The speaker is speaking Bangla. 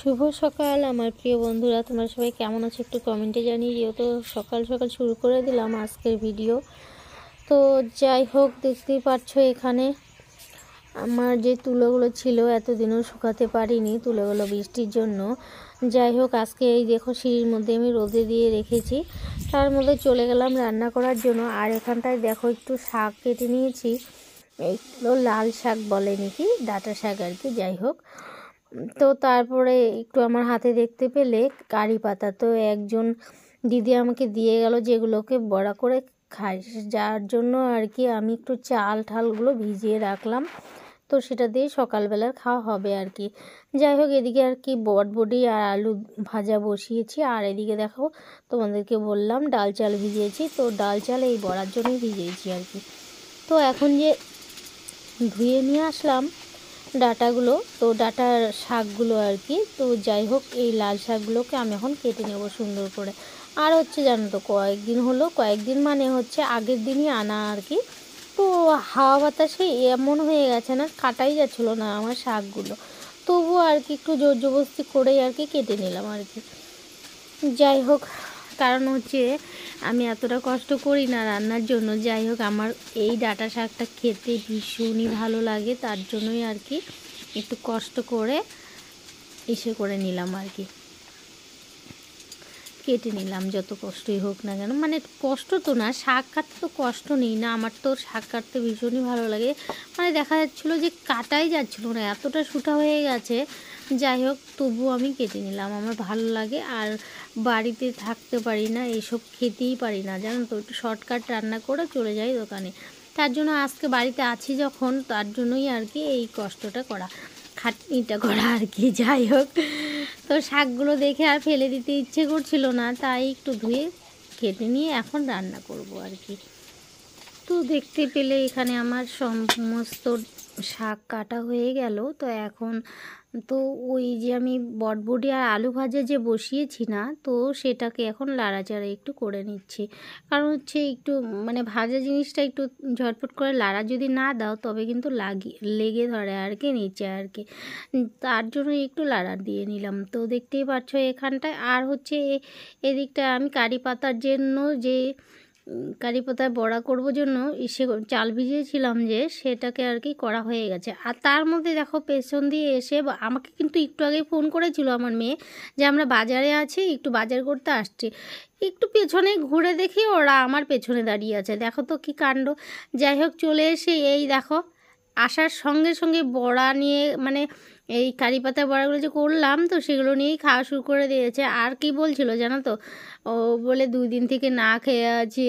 শুভ সকাল আমার প্রিয় বন্ধুরা, তোমরা সবাই কেমন আছো একটু কমেন্টে জানিয়ে দিও। তো সকাল সকাল শুরু করে দিলাম আজকের ভিডিও। তো যাই হোক, দেখতেই পাচ্ছ এখানে আমার যে তুলোগুলো ছিল এতদিনও শুকাতে পারিনি, তুলোগুলো বৃষ্টির জন্য। যাই হোক, আজকে এই দেখো সিঁড়ির মধ্যে আমি রোদে দিয়ে রেখেছি, তার মধ্যে চলে গেলাম রান্না করার জন্য। আর এখানটায় দেখো একটু শাক কেটে নিয়েছি, এইগুলো লাল শাক বলে নাকি, ডাঁটা শাক আর কি। যাই হোক, তো তারপরে একটু আমার হাতে দেখতে পেলে কারি পাতা, তো একজন দিদি আমাকে দিয়ে গেল যেগুলোকে বড়া করে খাই, যার জন্য আর কি আমি একটু চাল ঠালগুলো ভিজিয়ে রাখলাম, তো সেটা দিয়ে সকালবেলার খাওয়া হবে আর কি। যাই হোক, এদিকে আর কি বটবটি আর আলু ভাজা বসিয়েছি, আর এদিকে দেখো তোমাদেরকে বললাম ডাল চাল ভিজিয়েছি, তো ডাল চাল এই বড়ার জন্যই ভিজিয়েছি আর কি। তো এখন যে ধুয়ে নিয়ে আসলাম ডাটাগুলো, তো ডাটার শাকগুলো আর কি। তো যাই হোক, এই লাল শাকগুলোকে আমি এখন কেটে নেব সুন্দর করে। আর হচ্ছে জানো তো, কয়েকদিন মানে হচ্ছে আগের দিনই আনা আর কি। তো হাওয়া বাতাসে এমন হয়ে গেছে না, কাটাই যাচ্ছিলো না আমার শাকগুলো, তবুও আর কি একটু জোর জবরদস্তি করেই আর কি কেটে নিলাম আর কি। যাই হোক, কারণ হচ্ছে আমি এতটা কষ্ট করি না রান্নার জন্য। যাই হোক, আমার এই ডাঁটা শাকটা খেতে ভীষণই ভালো লাগে, তার জন্যই আর কি একটু কষ্ট করে করে নিলাম আর কি, কেটে নিলাম। যত কষ্টই হোক না কেন, মানে কষ্ট তো না, শাক কাটতে তো কষ্ট নেই না, আমার তো শাক কাটতে ভীষণই ভালো লাগে। মানে দেখা যাচ্ছিলো যে কাটাই যাচ্ছিলো না, এতটা শুটা হয়ে গেছে। যাই হোক, তবুও আমি কেটে নিলাম, আমার ভালো লাগে। আর বাড়িতে থাকতে পারি না, এইসব খেতেই পারি না জানো তো, একটু শর্টকাট রান্না করে চলে যাই দোকানে। তার জন্য আজকে বাড়িতে আছি যখন, তার জন্যই আর কি এই কষ্টটা করা, খাটনিটা করা আর কি। যাই হোক, তো শাকগুলো দেখে আর ফেলে দিতে ইচ্ছে করছিল না, তাই একটু ধুয়ে কেটে নিয়ে এখন রান্না করব আর কি। তো দেখতে পেলে এখানে আমার সমস্ত শাক কাটা হয়ে গেল। তো এখন তো ওই যে আমি বটবটি আর আলু ভাজা যে বসিয়েছি না, তো সেটাকে এখন লাড়াচাড়া একটু করে নিচ্ছি। কারণ হচ্ছে একটু মানে ভাজা জিনিসটা একটু ঝটপট করে লাড়া যদি না দাও তবে কিন্তু লেগে ধরে আর কি নিচে আর কি, তার জন্য একটু লাড়া দিয়ে নিলাম। তো দেখতেই পাচ্ছ এখানটায়। আর হচ্ছে এদিকটা আমি কারি পাতার জন্য যে কারি পাতায় বড়া করবো জন্য চাল ভিজিয়েছিলাম, যে সেটাকে আর কি করা হয়ে গেছে। আর তার মধ্যে দেখো পেছন দিয়ে এসে আমাকে কিন্তু একটু আগে ফোন করেছিল আমার মেয়ে, যে আমরা বাজারে আছি, একটু বাজার করতে আসছি। একটু পেছনে ঘুরে দেখি ওরা আমার পেছনে দাঁড়িয়ে আছে, দেখো তো কি কাণ্ড। যাই হোক, চলে এসে এই দেখো আসার সঙ্গে সঙ্গে বড়া নিয়ে, মানে এই কারি পাতা বড়াগুলো যে করলাম, তো সেগুলো নিয়েই খাওয়া শুরু করে দিয়েছে। আর কি বলছিল জানো তো, ও বলে 2 দিন থেকে না খেয়ে আছি,